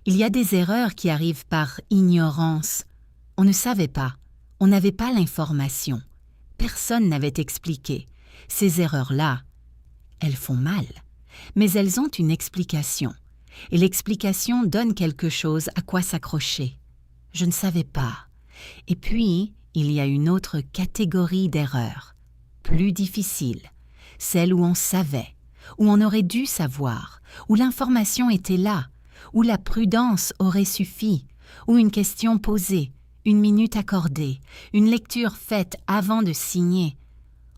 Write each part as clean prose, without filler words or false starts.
Il y a des erreurs qui arrivent par ignorance. On ne savait pas, on n'avait pas l'information. Personne n'avait expliqué. Ces erreurs-là, elles font mal, mais elles ont une explication. Et l'explication donne quelque chose à quoi s'accrocher. Je ne savais pas. Et puis, il y a une autre catégorie d'erreurs, plus difficile, celle où on savait, où on aurait dû savoir, où l'information était là, où la prudence aurait suffi, où une question posée, une minute accordée, une lecture faite avant de signer,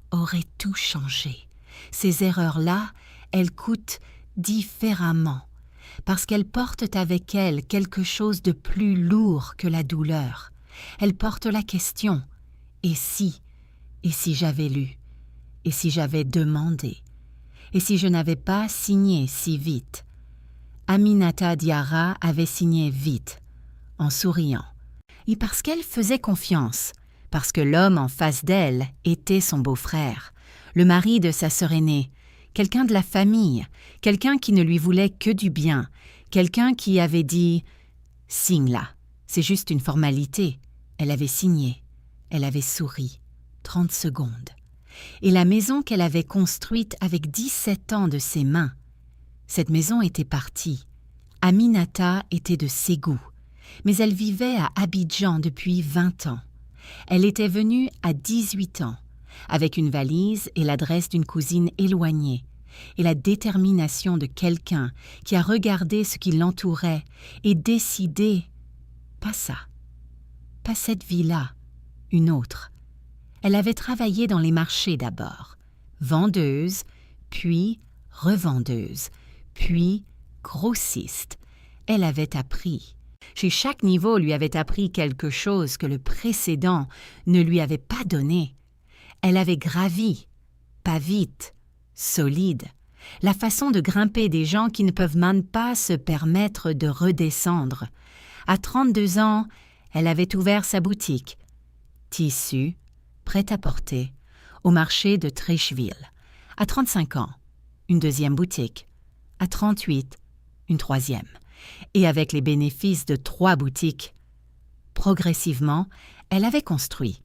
aurait tout changé. Ces erreurs-là, elles coûtent différemment, parce qu'elles portent avec elles quelque chose de plus lourd que la douleur. Elles portent la question « et si j'avais lu, et si j'avais demandé, et si je n'avais pas signé si vite ?» Aminata Diarra avait signé vite, en souriant, et parce qu'elle faisait confiance, parce que l'homme en face d'elle était son beau-frère, le mari de sa sœur aînée, quelqu'un de la famille, quelqu'un qui ne lui voulait que du bien, quelqu'un qui avait dit « Signe là, c'est juste une formalité ». Elle avait signé, elle avait souri, 30 secondes. Et la maison qu'elle avait construite avec 17 ans de ses mains, cette maison était partie. Aminata était de Ségou, mais elle vivait à Abidjan depuis 20 ans. Elle était venue à 18 ans, avec une valise et l'adresse d'une cousine éloignée, et la détermination de quelqu'un qui a regardé ce qui l'entourait et décidé, pas ça, pas cette vie-là, une autre. Elle avait travaillé dans les marchés d'abord, vendeuse, puis revendeuse, puis grossiste. Elle avait appris. Chez chaque niveau lui avait appris quelque chose que le précédent ne lui avait pas donné. Elle avait gravi, pas vite, solide, la façon de grimper des gens qui ne peuvent même pas se permettre de redescendre. À 32 ans, elle avait ouvert sa boutique. Tissu, prêt-à-porter, au marché de Treichville. À 35 ans, une deuxième boutique. À 38, une troisième. Et avec les bénéfices de 3 boutiques. Progressivement, elle avait construit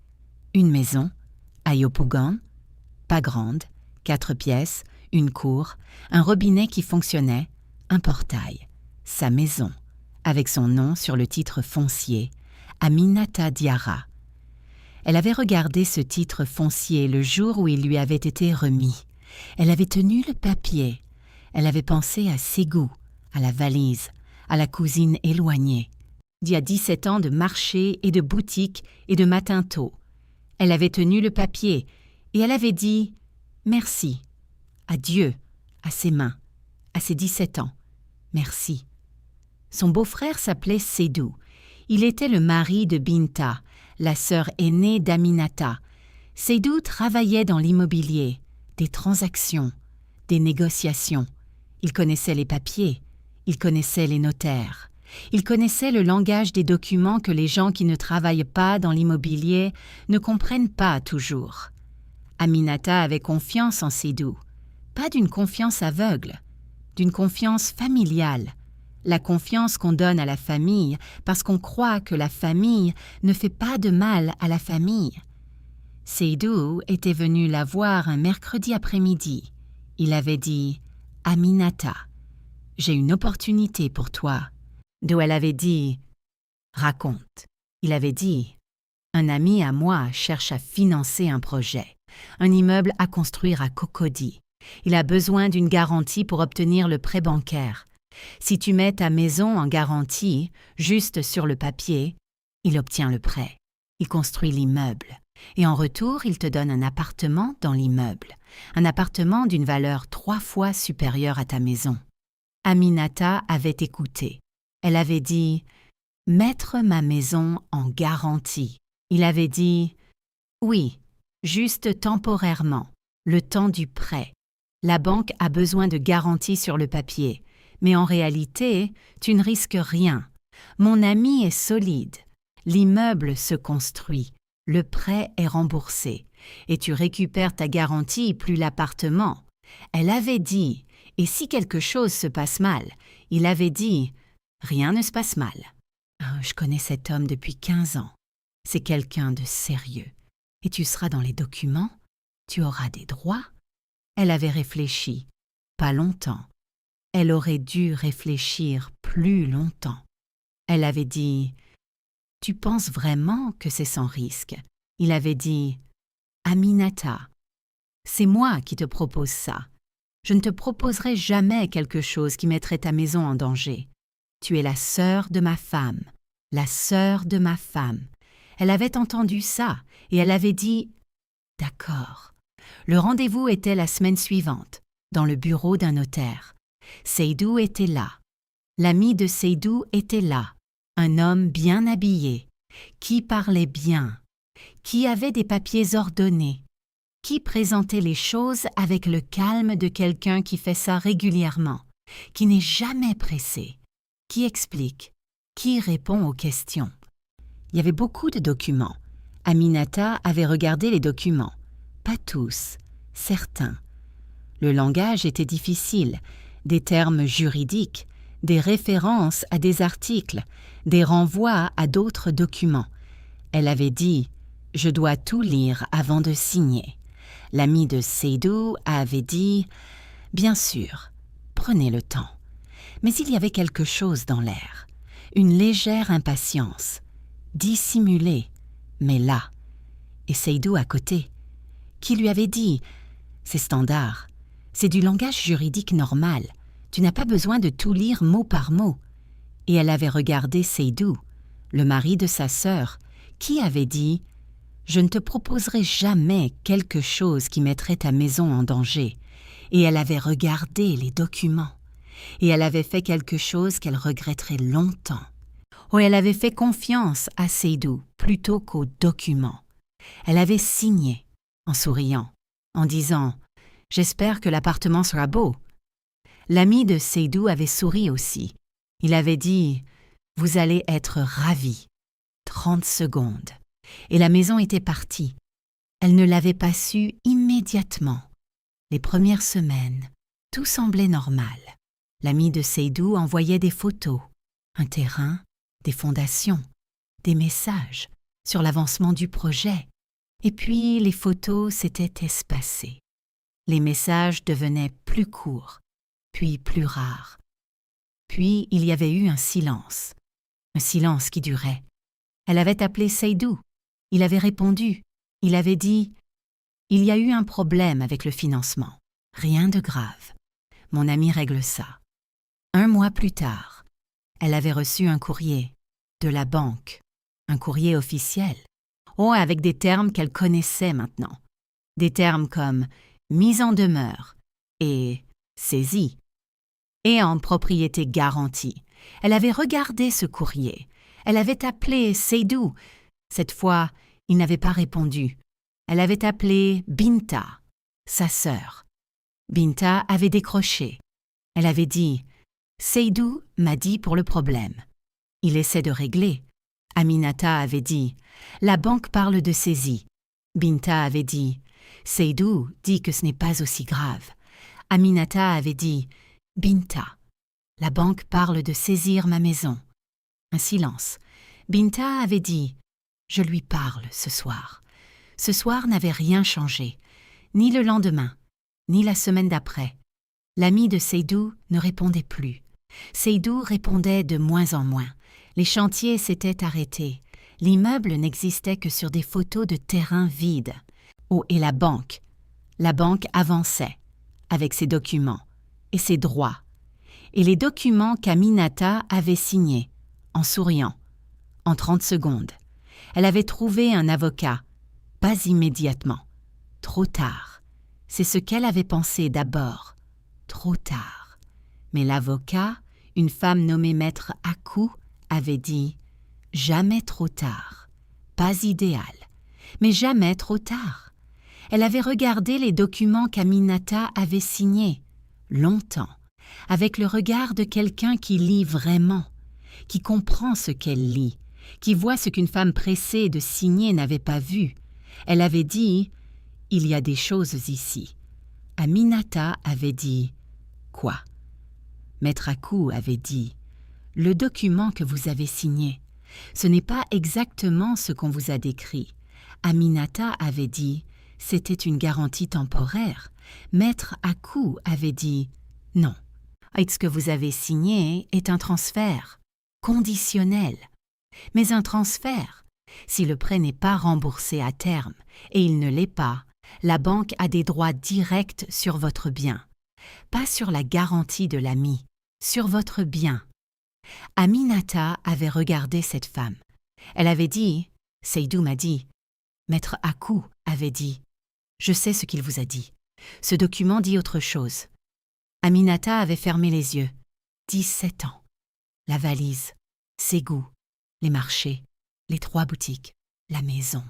une maison à Yopougon, pas grande, 4 pièces, une cour, un robinet qui fonctionnait, un portail, sa maison, avec son nom sur le titre foncier, Aminata Diarra. Elle avait regardé ce titre foncier le jour où il lui avait été remis. Elle avait tenu le papier. Elle avait pensé à Ségou, à la valise, à la cousine éloignée. D'il y a 17 ans de marché et de boutique et de matin tôt. Elle avait tenu le papier et elle avait dit « Merci » à Dieu, à ses mains, à ses 17 ans. Merci. Son beau-frère s'appelait Sédou. Il était le mari de Binta, la sœur aînée d'Aminata. Sédou travaillait dans l'immobilier, des transactions, des négociations. Il connaissait les papiers, il connaissait les notaires. Il connaissait le langage des documents que les gens qui ne travaillent pas dans l'immobilier ne comprennent pas toujours. Aminata avait confiance en Sédou, pas d'une confiance aveugle, d'une confiance familiale, la confiance qu'on donne à la famille parce qu'on croit que la famille ne fait pas de mal à la famille. Sédou était venu la voir un mercredi après-midi. Il avait dit « Aminata, j'ai une opportunité pour toi ». D'où elle avait dit « Raconte ». Il avait dit « Un ami à moi cherche à financer un projet, un immeuble à construire à Cocody. Il a besoin d'une garantie pour obtenir le prêt bancaire. Si tu mets ta maison en garantie, juste sur le papier, il obtient le prêt. Il construit l'immeuble. Et en retour, il te donne un appartement dans l'immeuble. Un appartement d'une valeur 3 fois supérieure à ta maison. » Aminata avait écouté. Elle avait dit « Mettre ma maison en garantie ». Il avait dit « Oui, juste temporairement, le temps du prêt. La banque a besoin de garantie sur le papier. Mais en réalité, tu ne risques rien. Mon ami est solide. L'immeuble se construit. Le prêt est remboursé. Et tu récupères ta garantie plus l'appartement. » Elle avait dit, et si quelque chose se passe mal, il avait dit Rien ne se passe mal. Ah, je connais cet homme depuis 15 ans. C'est quelqu'un de sérieux. Et tu seras dans les documents, tu auras des droits. Elle avait réfléchi, pas longtemps. Elle aurait dû réfléchir plus longtemps. Elle avait dit « Tu penses vraiment que c'est sans risque ?» Il avait dit « Aminata, c'est moi qui te propose ça. Je ne te proposerai jamais quelque chose qui mettrait ta maison en danger. Tu es la sœur de ma femme, la sœur de ma femme. » Elle avait entendu ça et elle avait dit « D'accord. » Le rendez-vous était la semaine suivante, dans le bureau d'un notaire. Seydou était là. L'ami de Seydou était là, un homme bien habillé, qui parlait bien, qui avait des papiers ordonnés, qui présentait les choses avec le calme de quelqu'un qui fait ça régulièrement, qui n'est jamais pressé, qui explique, qui répond aux questions. Il y avait beaucoup de documents. Aminata avait regardé les documents. Pas tous, certains. Le langage était difficile, des termes juridiques, des références à des articles, des renvois à d'autres documents. Elle avait dit « Je dois tout lire avant de signer ». L'ami de Seydou avait dit « Bien sûr, prenez le temps ». Mais il y avait quelque chose dans l'air, une légère impatience, dissimulée, mais là. Et Seydou à côté, qui lui avait dit « C'est standard, c'est du langage juridique normal, tu n'as pas besoin de tout lire mot par mot ». Et elle avait regardé Seydou, le mari de sa sœur, qui avait dit « Je ne te proposerai jamais quelque chose qui mettrait ta maison en danger ». Et elle avait regardé les documents. Et elle avait fait quelque chose qu'elle regretterait longtemps. Oh, elle avait fait confiance à Seydou plutôt qu'aux documents. Elle avait signé, en souriant, en disant « J'espère que l'appartement sera beau ». L'ami de Seydou avait souri aussi. Il avait dit « Vous allez être ravis ». 30 secondes. Et la maison était partie. Elle ne l'avait pas su immédiatement. Les premières semaines, tout semblait normal. L'ami de Seydou envoyait des photos, un terrain, des fondations, des messages sur l'avancement du projet. Et puis les photos s'étaient espacées. Les messages devenaient plus courts, puis plus rares. Puis il y avait eu un silence qui durait. Elle avait appelé Seydou. Il avait répondu. Il avait dit « Il y a eu un problème avec le financement. Rien de grave. Mon ami règle ça. » 1 mois plus tard, elle avait reçu un courrier de la banque, un courrier officiel. Oh, avec des termes qu'elle connaissait maintenant. Des termes comme « mise en demeure » et « saisie » et en propriété garantie. Elle avait regardé ce courrier. Elle avait appelé Seydou. Cette fois, il n'avait pas répondu. Elle avait appelé Binta, sa sœur. Binta avait décroché. Elle avait dit « Seydou m'a dit pour le problème. Il essaie de régler. » Aminata avait dit « La banque parle de saisie. » Binta avait dit « Seydou dit que ce n'est pas aussi grave. » Aminata avait dit « Binta, la banque parle de saisir ma maison. » Un silence. Binta avait dit « Je lui parle ce soir. » Ce soir n'avait rien changé, ni le lendemain, ni la semaine d'après. L'ami de Seydou ne répondait plus. Seydou répondait de moins en moins. Les chantiers s'étaient arrêtés. L'immeuble n'existait que sur des photos de terrain vides. Oh, et la banque. La banque avançait, avec ses documents et ses droits. Et les documents qu'Aminata avait signés, en souriant, en 30 secondes. Elle avait trouvé un avocat. Pas immédiatement. Trop tard. C'est ce qu'elle avait pensé d'abord. Trop tard. Mais l'avocat, une femme nommée Maître Akou, avait dit « Jamais trop tard. Pas idéal. Mais jamais trop tard. » Elle avait regardé les documents qu'Aminata avait signés, longtemps, avec le regard de quelqu'un qui lit vraiment, qui comprend ce qu'elle lit, qui voit ce qu'une femme pressée de signer n'avait pas vu. Elle avait dit « Il y a des choses ici ». Aminata avait dit « Quoi ?» Maître Akou avait dit le document que vous avez signé. Ce n'est pas exactement ce qu'on vous a décrit. Aminata avait dit « c'était une garantie temporaire ». Maître Akou avait dit « non, ce que vous avez signé est un transfert, conditionnel. Mais un transfert, si le prêt n'est pas remboursé à terme, et il ne l'est pas, la banque a des droits directs sur votre bien. Pas sur la garantie de l'ami, sur votre bien. » Aminata avait regardé cette femme. Elle avait dit, Seydou m'a dit, Maître Akou avait dit, je sais ce qu'il vous a dit. Ce document dit autre chose. Aminata avait fermé les yeux. 17 ans. La valise, ses goûts, les marchés, les 3 boutiques, la maison,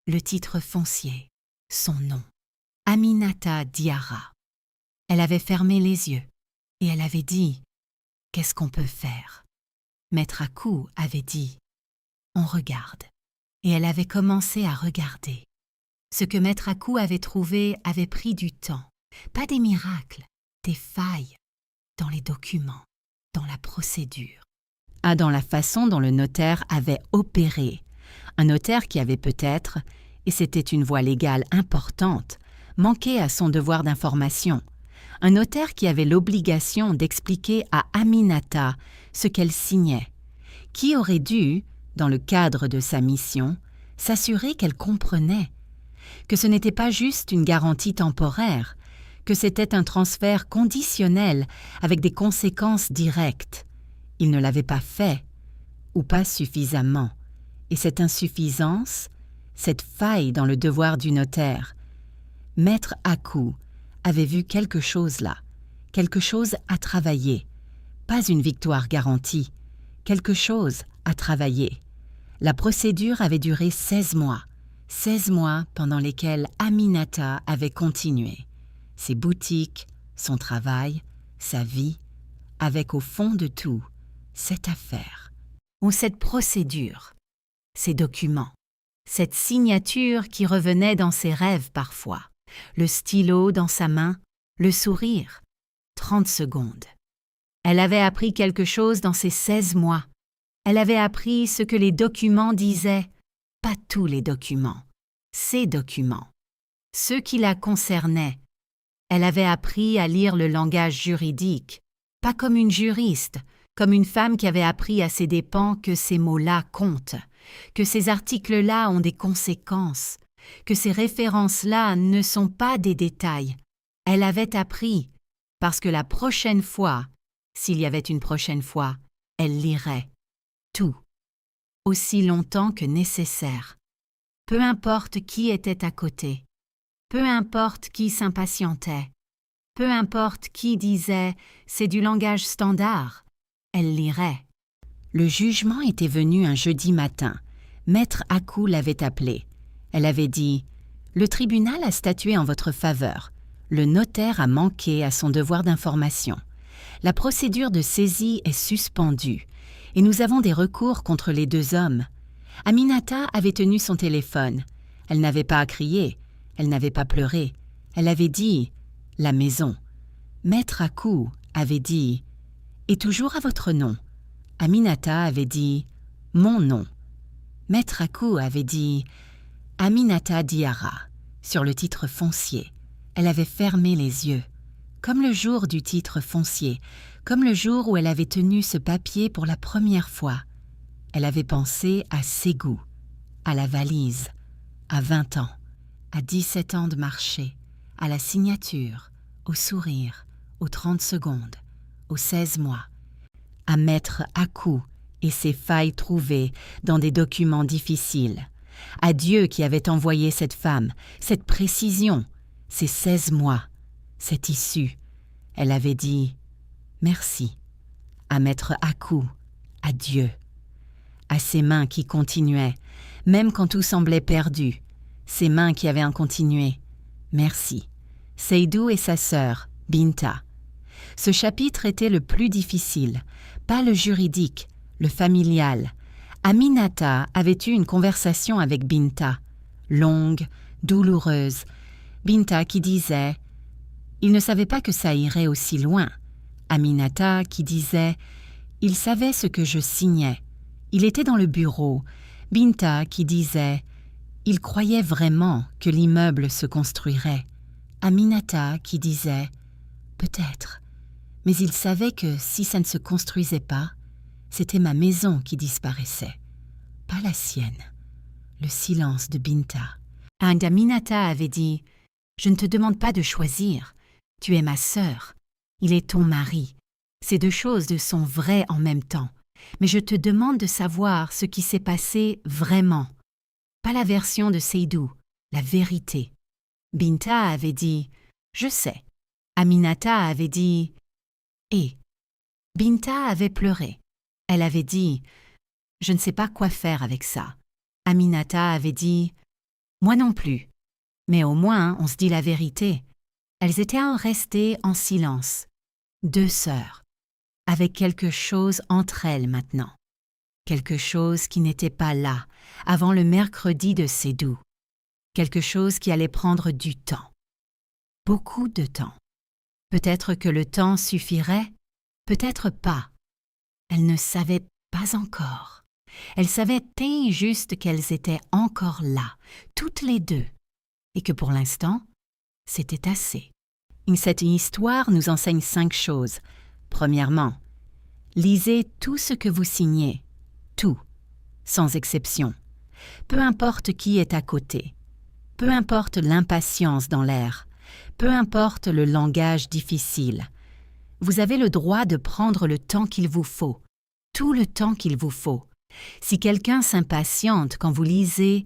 le titre foncier, son nom. Aminata Diarra. Elle avait fermé les yeux et elle avait dit « Qu'est-ce qu'on peut faire ?» Maître Akou avait dit « On regarde » et elle avait commencé à regarder. Ce que Maître Akou avait trouvé avait pris du temps, pas des miracles, des failles dans les documents, dans la procédure. Dans la façon dont le notaire avait opéré. Un notaire qui avait peut-être, et c'était une voie légale importante, manqué à son devoir d'information. Un notaire qui avait l'obligation d'expliquer à Aminata ce qu'elle signait, qui aurait dû, dans le cadre de sa mission, s'assurer qu'elle comprenait, que ce n'était pas juste une garantie temporaire, que c'était un transfert conditionnel avec des conséquences directes. Il ne l'avait pas fait, ou pas suffisamment, et cette insuffisance, cette faille dans le devoir du notaire, Maître Akou avait vu quelque chose là, quelque chose à travailler, pas une victoire garantie, quelque chose à travailler. La procédure avait duré 16 mois pendant lesquels Aminata avait continué. Ses boutiques, son travail, sa vie, avec au fond de tout, cette affaire, ou cette procédure, ces documents, cette signature qui revenait dans ses rêves parfois, le stylo dans sa main, le sourire. 30 secondes. Elle avait appris quelque chose dans ces 16 mois. Elle avait appris ce que les documents disaient, pas tous les documents, ces documents, ceux qui la concernaient. Elle avait appris à lire le langage juridique, pas comme une juriste, comme une femme qui avait appris à ses dépens que ces mots-là comptent, que ces articles-là ont des conséquences, que ces références-là ne sont pas des détails. Elle avait appris, parce que la prochaine fois, s'il y avait une prochaine fois, elle lirait tout, aussi longtemps que nécessaire. Peu importe qui était à côté, peu importe qui s'impatientait, peu importe qui disait « c'est du langage standard », elle lirait. Le jugement était venu un jeudi matin. Maître Akou l'avait appelé. Elle avait dit « Le tribunal a statué en votre faveur. Le notaire a manqué à son devoir d'information. La procédure de saisie est suspendue et nous avons des recours contre les 2 hommes. » Aminata avait tenu son téléphone. Elle n'avait pas crié, elle n'avait pas pleuré. Elle avait dit « La maison ». Maître Akou avait dit « Et toujours à votre nom ». Aminata avait dit « Mon nom ». Maître Akou avait dit « Aminata Diarra » sur le titre foncier. Elle avait fermé les yeux, comme le jour du titre foncier, comme le jour où elle avait tenu ce papier pour la première fois. Elle avait pensé à ses goûts, à la valise, à 20 ans, à 17 ans de marché, à la signature, au sourire, aux 30 secondes, aux 16 mois, à Maître Akou et ses failles trouvées dans des documents difficiles, à Dieu qui avait envoyé cette femme, cette précision, ces 16 mois, cette issue. Elle avait dit « Merci » à Maître Akou, à Dieu, à ses mains qui continuaient, même quand tout semblait perdu, ses mains qui avaient continué. Merci. Seydou et sa sœur, Binta. Ce chapitre était le plus difficile, pas le juridique, le familial. Aminata avait eu une conversation avec Binta, longue, douloureuse. Binta qui disait « Il ne savait pas que ça irait aussi loin ». Aminata qui disait Il savait ce que je signais. Il était dans le bureau. Binta qui disait « Il croyait vraiment que l'immeuble se construirait ». Aminata qui disait « Peut-être ». Mais il savait que si ça ne se construisait pas, c'était ma maison qui disparaissait, pas la sienne. Le silence de Binta. Aminata avait dit « Je ne te demande pas de choisir. Tu es ma sœur. Il est ton mari. Ces deux choses sont vraies en même temps. Mais je te demande de savoir ce qui s'est passé vraiment. Pas la version de Seydou, la vérité. » Binta avait dit « Je sais ». Aminata avait dit « Et ». Binta avait pleuré. Elle avait dit « Je ne sais pas quoi faire avec ça ». Aminata avait dit « Moi non plus. Mais au moins, on se dit la vérité. » Elles étaient restées en silence. Deux sœurs, avec quelque chose entre elles maintenant. Quelque chose qui n'était pas là, avant le mercredi de Seydou. Quelque chose qui allait prendre du temps. Beaucoup de temps. Peut-être que le temps suffirait, peut-être pas. Elles ne savaient pas encore. Elles savaient juste qu'elles étaient encore là, toutes les deux, et que pour l'instant, c'était assez. Cette histoire nous enseigne 5 choses. Premièrement, lisez tout ce que vous signez, tout, sans exception. Peu importe qui est à côté, peu importe l'impatience dans l'air, peu importe le langage difficile. Vous avez le droit de prendre le temps qu'il vous faut, tout le temps qu'il vous faut. Si quelqu'un s'impatiente quand vous lisez,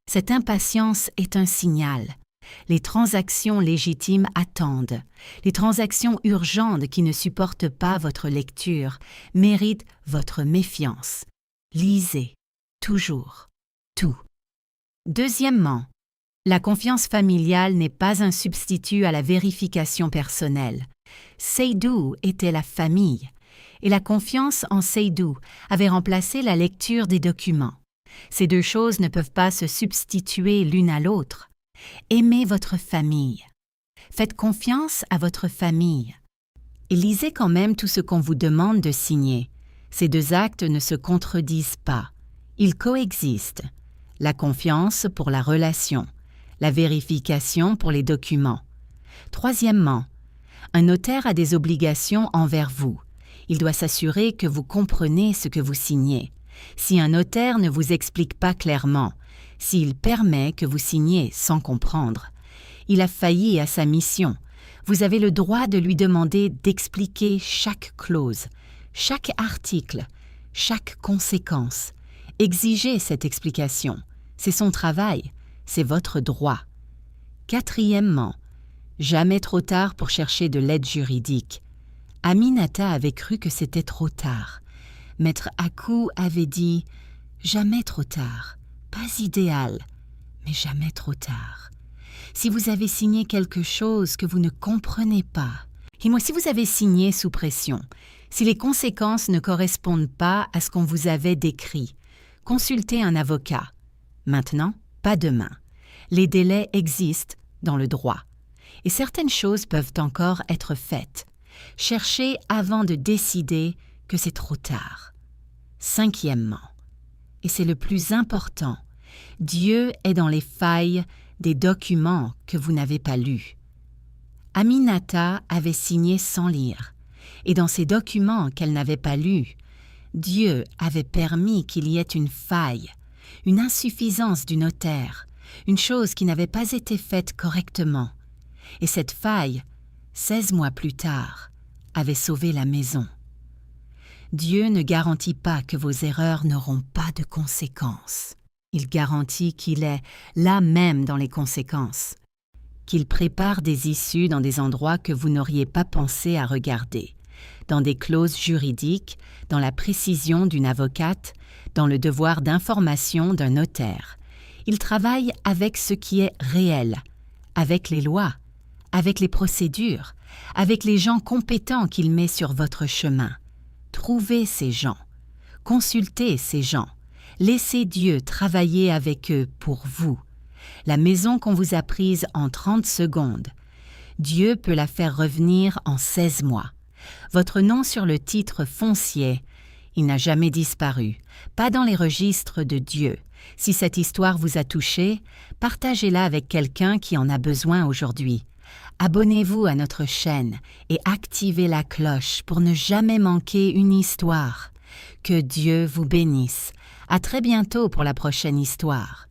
cette impatience est un signal. Les transactions légitimes attendent. Les transactions urgentes qui ne supportent pas votre lecture méritent votre méfiance. Lisez, toujours, tout. Deuxièmement, la confiance familiale n'est pas un substitut à la vérification personnelle. Seydou était la famille, et la confiance en Seydou avait remplacé la lecture des documents. Ces deux choses ne peuvent pas se substituer l'une à l'autre. Aimez votre famille. Faites confiance à votre famille. Et lisez quand même tout ce qu'on vous demande de signer. Ces deux actes ne se contredisent pas. Ils coexistent. La confiance pour la relation, la vérification pour les documents. Troisièmement, un notaire a des obligations envers vous. Il doit s'assurer que vous comprenez ce que vous signez. Si un notaire ne vous explique pas clairement, s'il permet que vous signiez sans comprendre, il a failli à sa mission. Vous avez le droit de lui demander d'expliquer chaque clause, chaque article, chaque conséquence. Exigez cette explication. C'est son travail, c'est votre droit. Quatrièmement, jamais trop tard pour chercher de l'aide juridique. Aminata avait cru que c'était trop tard. Maître Hakou avait dit « Jamais trop tard, pas idéal, mais jamais trop tard. » Si vous avez signé quelque chose que vous ne comprenez pas, et moi si vous avez signé sous pression, si les conséquences ne correspondent pas à ce qu'on vous avait décrit, consultez un avocat. Maintenant, pas demain. Les délais existent dans le droit. Et certaines choses peuvent encore être faites. Cherchez avant de décider que c'est trop tard. Cinquièmement, et c'est le plus important, Dieu est dans les failles des documents que vous n'avez pas lus. Aminata avait signé sans lire, et dans ces documents qu'elle n'avait pas lus, Dieu avait permis qu'il y ait une faille, une insuffisance du notaire, une chose qui n'avait pas été faite correctement. Et cette faille, 16 mois plus tard, avait sauvé la maison. Dieu ne garantit pas que vos erreurs n'auront pas de conséquences. Il garantit qu'il est là même dans les conséquences, qu'il prépare des issues dans des endroits que vous n'auriez pas pensé à regarder, dans des clauses juridiques, dans la précision d'une avocate, dans le devoir d'information d'un notaire. Il travaille avec ce qui est réel, avec les lois, avec les procédures, avec les gens compétents qu'il met sur votre chemin. Trouvez ces gens, consultez ces gens, laissez Dieu travailler avec eux pour vous. La maison qu'on vous a prise en 30 secondes, Dieu peut la faire revenir en 16 mois. Votre nom sur le titre foncier Il n'a jamais disparu, pas dans les registres de Dieu. Si cette histoire vous a touché, partagez-la avec quelqu'un qui en a besoin aujourd'hui. Abonnez-vous à notre chaîne et activez la cloche pour ne jamais manquer une histoire. Que Dieu vous bénisse. À très bientôt pour la prochaine histoire.